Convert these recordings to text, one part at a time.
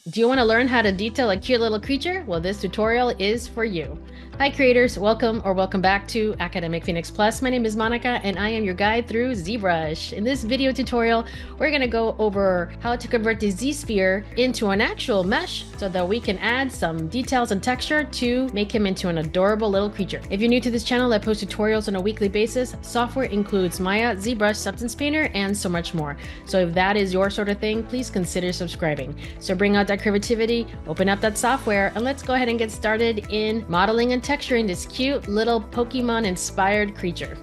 Do you want to learn how to detail a cute little creature? Well, this tutorial is for you. Hi creators, welcome or welcome back to Academic Phoenix Plus. My name is Monica and I am your guide through ZBrush. In this video tutorial, we're going to go over how to convert the ZSphere into an actual mesh so that we can add some details and texture to make him into an adorable little creature. If you're new to this channel, I post tutorials on a weekly basis. Software includes Maya, ZBrush, Substance Painter, and so much more. So if that is your sort of thing, please consider subscribing. So bring out that creativity, open up that software, and let's go ahead and get started in modeling and texturing this cute little Pokemon inspired creature.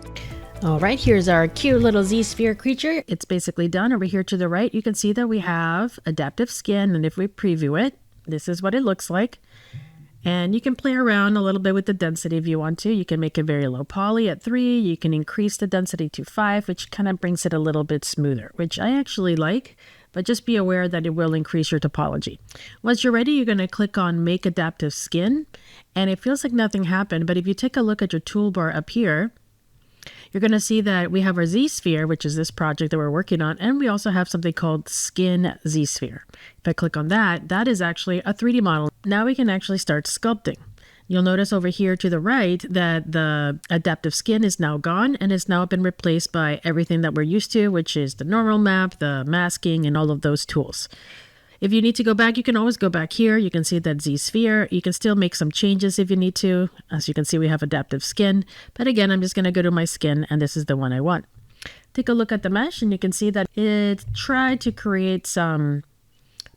All right, here's our cute little ZSphere creature. It's basically done. Over here to the right, you can see that we have adaptive skin, and if we preview it, this is what it looks like. And you can play around a little bit with the density if you want to. You can make it very low poly at 3. You can increase the density to 5, which kind of brings it a little bit smoother, which I actually like. But just be aware that it will increase your topology. Once you're ready, you're going to click on Make Adaptive Skin, and it feels like nothing happened. But if you take a look at your toolbar up here, you're going to see that we have our ZSphere, which is this project that we're working on, and we also have something called Skin ZSphere. If I click on that, that is actually a 3D model. Now we can actually start sculpting. You'll notice over here to the right that the adaptive skin is now gone and has now been replaced by everything that we're used to, which is the normal map, the masking, and all of those tools. If you need to go back, you can always go back here. You can see that ZSphere. You can still make some changes if you need to. As you can see, we have adaptive skin. But again, I'm just going to go to my skin, and this is the one I want. Take a look at the mesh, and you can see that it tried to create some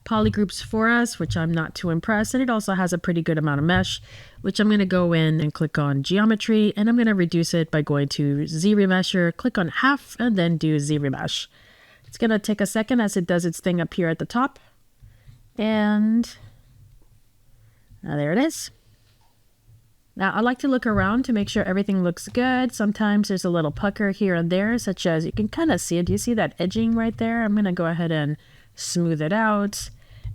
polygroups for us, which I'm not too impressed. And it also has a pretty good amount of mesh, which I'm going to go in and click on geometry, and I'm going to reduce it by going to ZRemesher, click on half, and then do ZRemesh. It's going to take a second as it does its thing up here at the top. And there it is. Now I like to look around to make sure everything looks good. Sometimes there's a little pucker here and there, such as you can kind of see it. Do you see that edging right there? I'm going to go ahead and smooth it out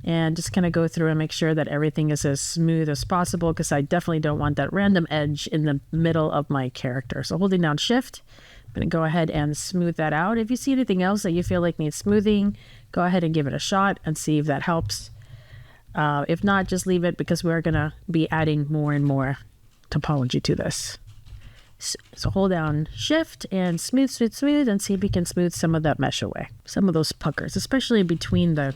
and just kind of go through and make sure that everything is as smooth as possible, because I definitely don't want that random edge in the middle of my character. So holding down Shift, I'm going to go ahead and smooth that out. If you see anything else that you feel like needs smoothing, go ahead and give it a shot and see if that helps. If not, just leave it, because we're going to be adding more and more topology to this. So hold down Shift and smooth, smooth, smooth, and see if we can smooth some of that mesh away. Some of those puckers, especially between the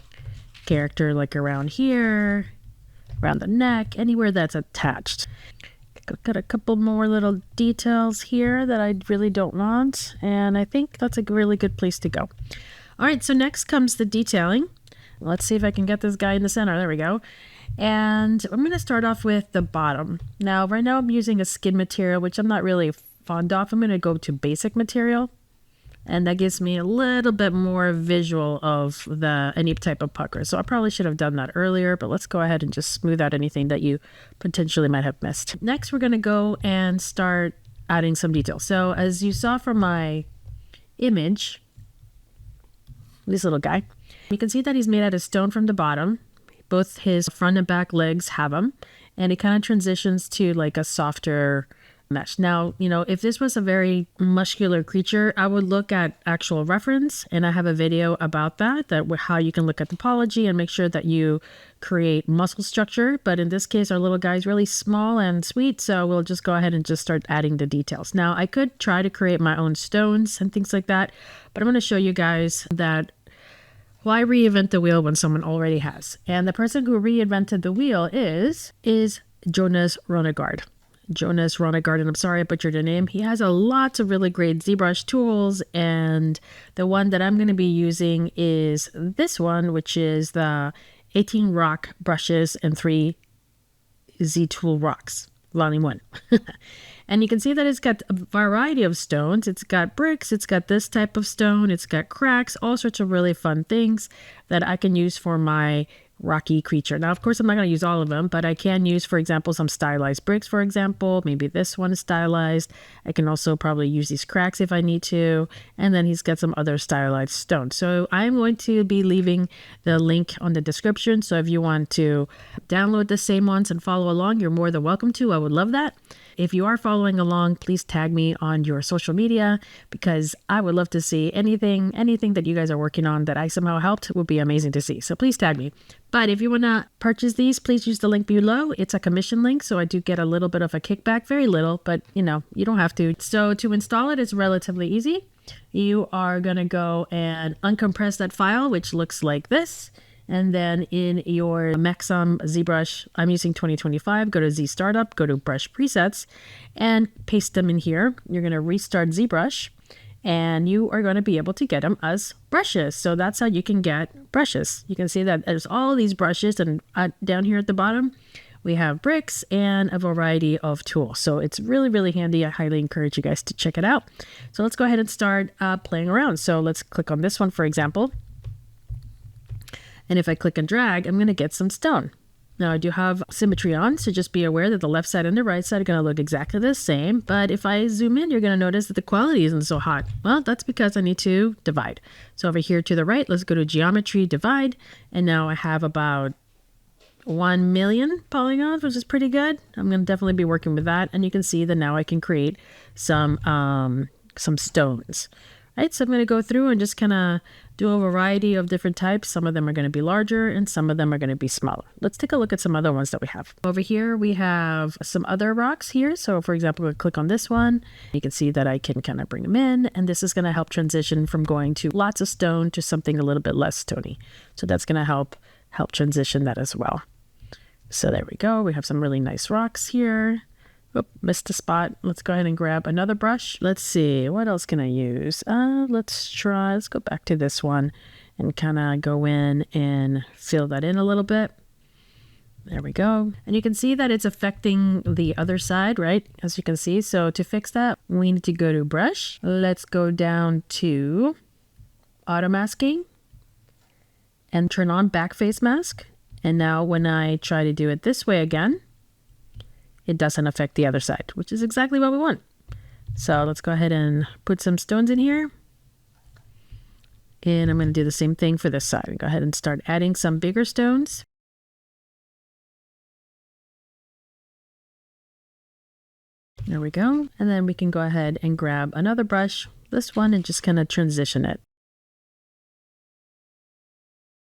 character, like around here, around the neck, anywhere that's attached. Got a couple more little details here that I really don't want, and I think that's a really good place to go. All right, so next comes the detailing. Let's see if I can get this guy in the center. There we go. And I'm going to start off with the bottom. Now, right now I'm using a skin material, which I'm not really fond of. I'm going to go to basic material, and that gives me a little bit more visual of any type of pucker. So I probably should have done that earlier, but let's go ahead and just smooth out anything that you potentially might have missed. Next, we're going to go and start adding some detail. So as you saw from my image, this little guy, you can see that he's made out of stone from the bottom. Both his front and back legs have them, and it kind of transitions to like a softer mesh. Now, you know, if this was a very muscular creature, I would look at actual reference, and I have a video about that how you can look at topology and make sure that you create muscle structure. But in this case, our little guy is really small and sweet, so we'll just go ahead and just start adding the details. Now, I could try to create my own stones and things like that, but I'm going to show you guys that why reinvent the wheel when someone already has? And the person who reinvented the wheel is Jonas Ronegard. Jonas Ronegard, and I'm sorry I butchered your name. He has a lot of really great ZBrush tools, and the one that I'm going to be using is this one, which is the 18 rock brushes and 3 Z tool rocks, volume 1. And you can see that it's got a variety of stones. It's got bricks, it's got this type of stone, it's got cracks, all sorts of really fun things that I can use for my rocky creature. Now, of course, I'm not going to use all of them, but I can use, for example, some stylized bricks, for example. Maybe this one is stylized. I can also probably use these cracks if I need to. And then he's got some other stylized stones. So I'm going to be leaving the link on the description. So if you want to download the same ones and follow along, you're more than welcome to. I would love that. If you are following along, please tag me on your social media, because I would love to see anything that you guys are working on that I somehow helped. Would be amazing to see. So please tag me. But if you want to purchase these, please use the link below. It's a commission link, so I do get a little bit of a kickback, very little, but you know, you don't have to. So to install it is relatively easy. You are going to go and uncompress that file, which looks like this. And then in your Maxim ZBrush, I'm using 2025, go to Z Startup, go to Brush Presets, and paste them in here. You're going to restart ZBrush, and you are going to be able to get them as brushes. So that's how you can get brushes. You can see that there's all these brushes, and down here at the bottom, we have bricks and a variety of tools. So it's really, really handy. I highly encourage you guys to check it out. So let's go ahead and start playing around. So let's click on this one, for example. And if I click and drag, I'm going to get some stone. Now I do have symmetry on, so just be aware that the left side and the right side are going to look exactly the same. But if I zoom in, you're going to notice that the quality isn't so hot. Well, that's because I need to divide. So over here to the right, let's go to Geometry, Divide. And now I have about 1 million polygons, which is pretty good. I'm going to definitely be working with that. And you can see that now I can create some stones. Right, so I'm going to go through and just kind of do a variety of different types. Some of them are going to be larger and some of them are going to be smaller. Let's take a look at some other ones that we have. Over here, we have some other rocks here. So for example, we'll click on this one. You can see that I can kind of bring them in, and this is going to help transition from going to lots of stone to something a little bit less stony. So that's going to help transition that as well. So there we go. We have some really nice rocks here. Oop, missed a spot. Let's go ahead and grab another brush. Let's see, what else can I use? Let's go back to this one and kind of go in and fill that in a little bit. There we go. And you can see that it's affecting the other side, right? As you can see. So to fix that, we need to go to brush. Let's go down to auto masking and turn on back face mask. And now when I try to do it this way again, it doesn't affect the other side, which is exactly what we want. So let's go ahead and put some stones in here. And I'm going to do the same thing for this side. Go ahead and start adding some bigger stones. There we go. And then we can go ahead and grab another brush, this one, and just kind of transition it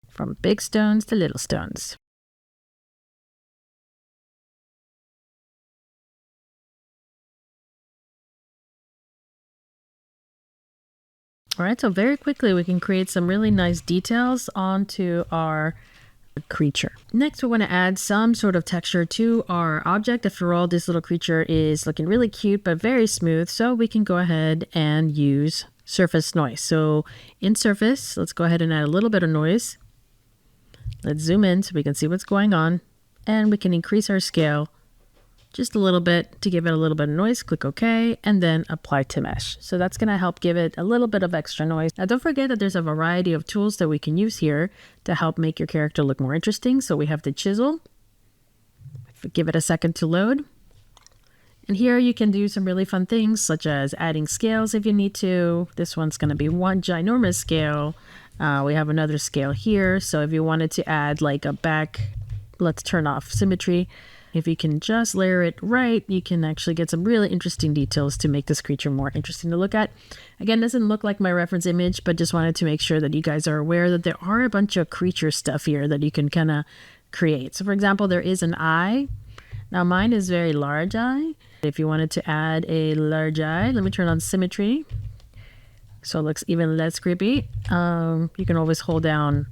from big stones to little stones. All right, so very quickly we can create some really nice details onto our creature. Next, we want to add some sort of texture to our object. After all, this little creature is looking really cute, but very smooth. So we can go ahead and use surface noise. So in surface, let's go ahead and add a little bit of noise. Let's zoom in so we can see what's going on. And we can increase our scale just a little bit to give it a little bit of noise. Click OK, and then apply to mesh. So that's going to help give it a little bit of extra noise. Now don't forget that there's a variety of tools that we can use here to help make your character look more interesting. So we have the chisel. Give it a second to load. And here you can do some really fun things, such as adding scales if you need to. This one's going to be one ginormous scale. We have another scale here. So if you wanted to add like a back, let's turn off symmetry. If you can just layer it right, you can actually get some really interesting details to make this creature more interesting to look at. Again, doesn't look like my reference image, but just wanted to make sure that you guys are aware that there are a bunch of creature stuff here that you can kind of create. So for example, there is an eye. Now mine is very large eye. If you wanted to add a large eye, let me turn on symmetry. So it looks even less creepy. You can always hold down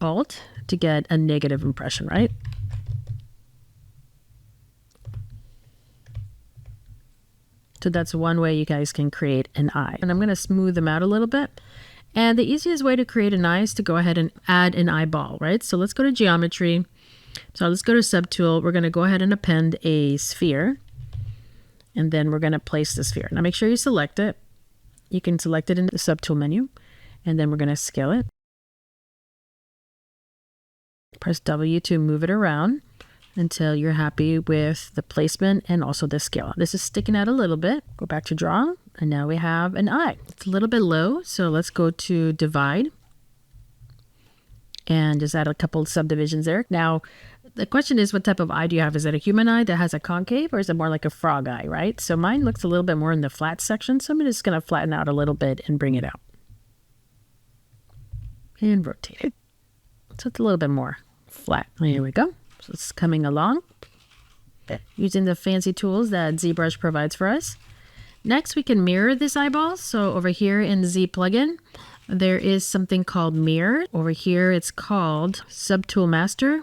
Alt to get a negative impression, right? So that's one way you guys can create an eye. And I'm going to smooth them out a little bit. And the easiest way to create an eye is to go ahead and add an eyeball, right? So let's go to Geometry. So let's go to Subtool. We're going to go ahead and append a sphere. And then we're going to place the sphere. Now make sure you select it. You can select it in the Subtool menu. And then we're going to scale it. Press W to move it around until you're happy with the placement and also the scale. This is sticking out a little bit. Go back to draw, and now we have an eye. It's a little bit low, so let's go to divide and just add a couple of subdivisions there. Now, the question is, what type of eye do you have? Is it a human eye that has a concave, or is it more like a frog eye, right? So mine looks a little bit more in the flat section, so I'm just going to flatten out a little bit and bring it out. And rotate it. So it's a little bit more flat. Here we go. So it's coming along using the fancy tools that ZBrush provides for us. Next, we can mirror this eyeball. So over here in the Z plugin, there is something called mirror. Over here, it's called Subtool Master.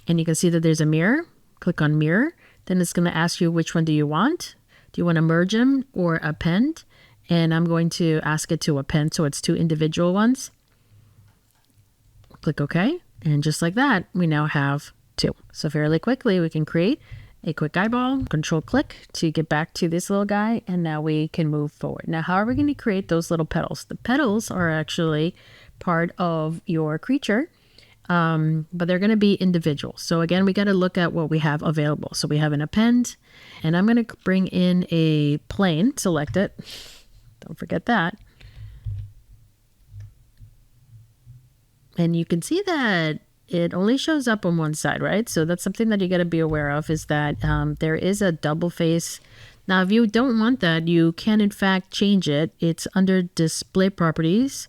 And you can see that there's a mirror. Click on mirror. Then it's going to ask you which one do you want. Do you want to merge them or append? And I'm going to ask it to append, so it's 2 individual ones. Click OK. And just like that, we now have 2. So fairly quickly, we can create a quick eyeball, control click to get back to this little guy, and now we can move forward. Now, how are we going to create those little petals? The petals are actually part of your creature, but they're going to be individual. So again, we got to look at what we have available. So we have an append, and I'm going to bring in a plane, select it. Don't forget that. And you can see that it only shows up on one side, right? So that's something that you got to be aware of, is that there is a double face. Now, if you don't want that, you can in fact change it. It's under display properties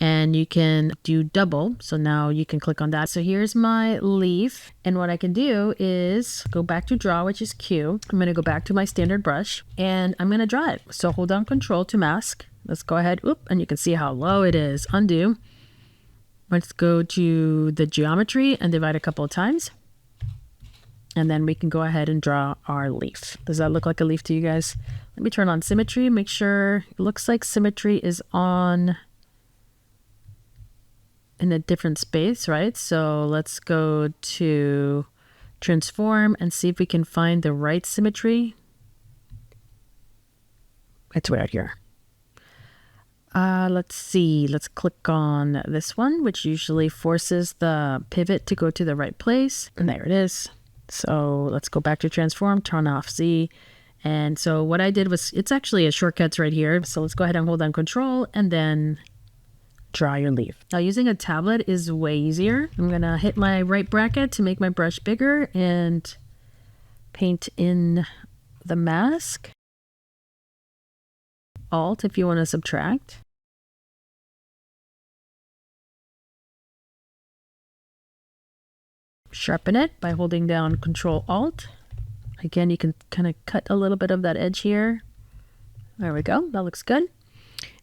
and you can do double. So now you can click on that. So here's my leaf. And what I can do is go back to draw, which is Q. I'm going to go back to my standard brush and I'm going to draw it. So hold down Control to mask. Let's go ahead. Oop, and you can see how low it is. Undo. Let's go to the geometry and divide a couple of times. And then we can go ahead and draw our leaf. Does that look like a leaf to you guys? Let me turn on symmetry. Make sure it looks like symmetry is on in a different space, right? So let's go to transform and see if we can find the right symmetry. It's right here. Let's see, let's click on this one, which usually forces the pivot to go to the right place. And there it is. So let's go back to transform, turn off Z. And so what I did was, it's actually a shortcuts right here. So let's go ahead and hold down Control and then draw your leaf. Now using a tablet is way easier. I'm going to hit my right bracket to make my brush bigger and paint in the mask. Alt if you want to subtract. Sharpen it by holding down Control Alt. Again, you can kind of cut a little bit of that edge here. There we go. That looks good.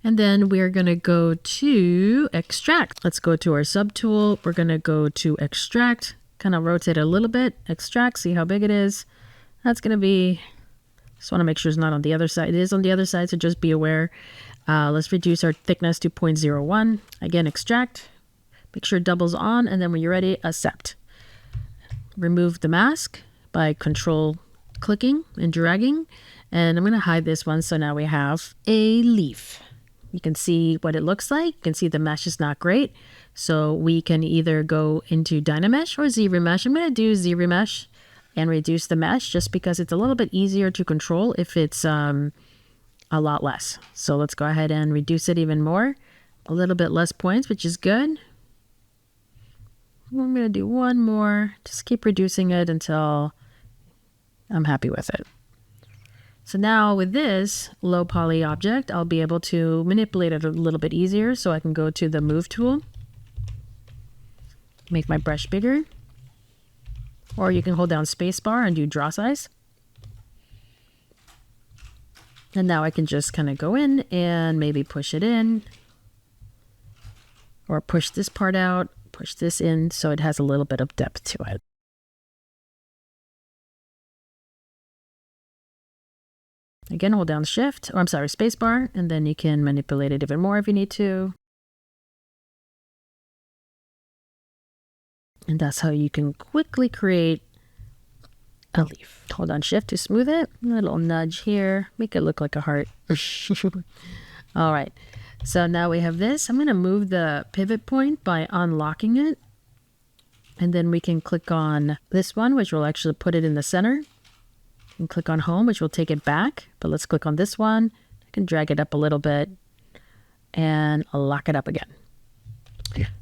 And then we're going to go to extract. Let's go to our subtool. We're going to go to extract, kind of rotate a little bit, extract, see how big it is. That's going to be, just want to make sure it's not on the other side. It is on the other side, so just be aware. Let's reduce our thickness to 0.01. Again, extract, make sure it doubles on, and then when you're ready, accept. Remove the mask by control clicking and dragging. And I'm going to hide this one. So now we have a leaf. You can see what it looks like. You can see the mesh is not great. So we can either go into Dynamesh or ZRemesh. I'm going to do ZRemesh and reduce the mesh just because it's a little bit easier to control if it's a lot less. So let's go ahead and reduce it even more. A little bit less points, which is good. I'm going to do one more. Just keep reducing it until I'm happy with it. So now with this low poly object, I'll be able to manipulate it a little bit easier. So I can go to the move tool, make my brush bigger, or you can hold down spacebar and do draw size. And now I can just kind of go in and maybe push it in, or push this part out, push this in so it has a little bit of depth to it. Again, hold down Shift, or I'm sorry, spacebar, and then you can manipulate it even more if you need to. And that's how you can quickly create a leaf. Hold on Shift to smooth it. A little nudge here, make it look like a heart. All right, so now we have this. I'm going to move the pivot point by unlocking it. And then we can click on this one, which will actually put it in the center. And click on Home, which will take it back. But let's click on this one. I can drag it up a little bit and lock it up again.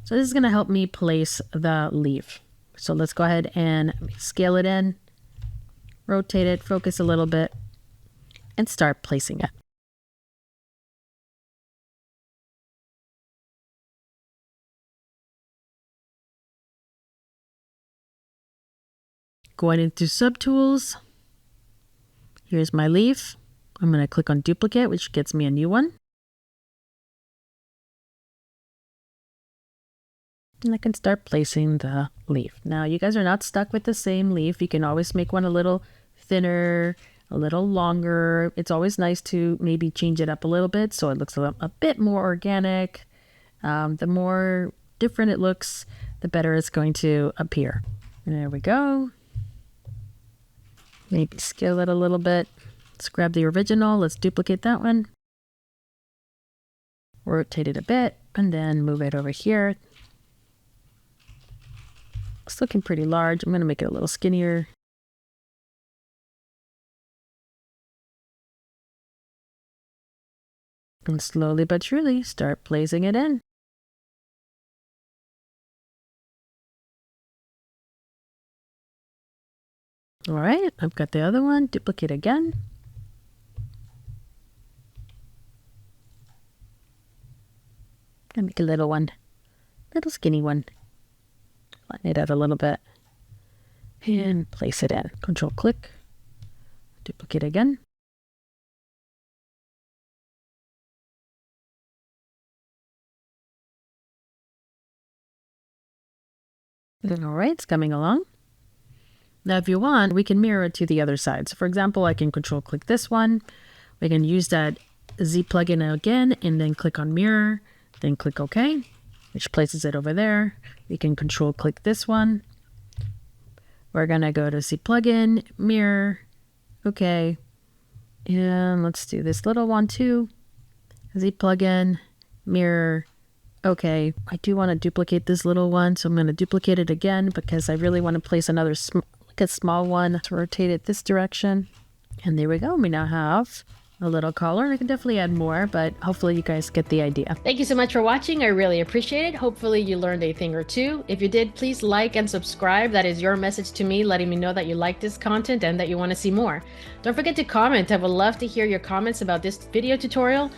So this is going to help me place the leaf. So let's go ahead and scale it in, rotate it, focus a little bit, and start placing it. Going into subtools. Here's my leaf. I'm going to click on duplicate, which gets me a new one. And I can start placing the leaf. Now, you guys are not stuck with the same leaf. You can always make one a little thinner, a little longer. It's always nice to maybe change it up a little bit so it looks a bit more organic. The more different it looks, the better it's going to appear. And there we go. Maybe scale it a little bit. Let's grab the original. Let's duplicate that one. Rotate it a bit and then move it over here. It's looking pretty large. I'm going to make it a little skinnier. And slowly but surely start placing it in. All right, I've got the other one. Duplicate again. And make a little one, little skinny one. Flatten it out a little bit and place it in. Control click, duplicate again. All right, it's coming along. Now, if you want, we can mirror it to the other side. So for example, I can control click this one. We can use that Z plugin again and then click on mirror, then click OK, which places it over there. We can control click this one. We're going to go to Z plugin, mirror, OK. And let's do this little one too. Z plugin, mirror, OK. I do want to duplicate this little one, so I'm going to duplicate it again because I really want to place another a small one. Let's rotate it this direction. And there we go. We now have a little collar. I can definitely add more, but hopefully you guys get the idea. Thank you so much for watching. I really appreciate it. Hopefully you learned a thing or two. If you did, please like and subscribe. That is your message to me, letting me know that you like this content and that you want to see more. Don't forget to comment. I would love to hear your comments about this video tutorial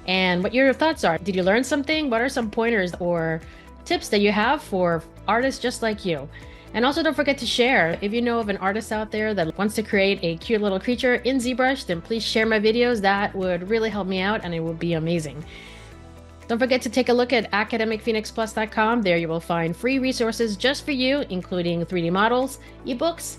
and what your thoughts are. Did you learn something? What are some pointers or tips that you have for artists just like you? And also don't forget to share. If you know of an artist out there that wants to create a cute little creature in ZBrush, then please share my videos. That would really help me out and it would be amazing. Don't forget to take a look at academicphoenixplus.com. There you will find free resources just for you, including 3D models, ebooks,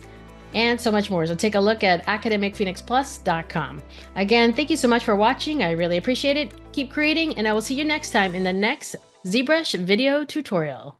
and so much more. So take a look at academicphoenixplus.com. Again, thank you so much for watching. I really appreciate it. Keep creating, and I will see you next time in the next ZBrush video tutorial.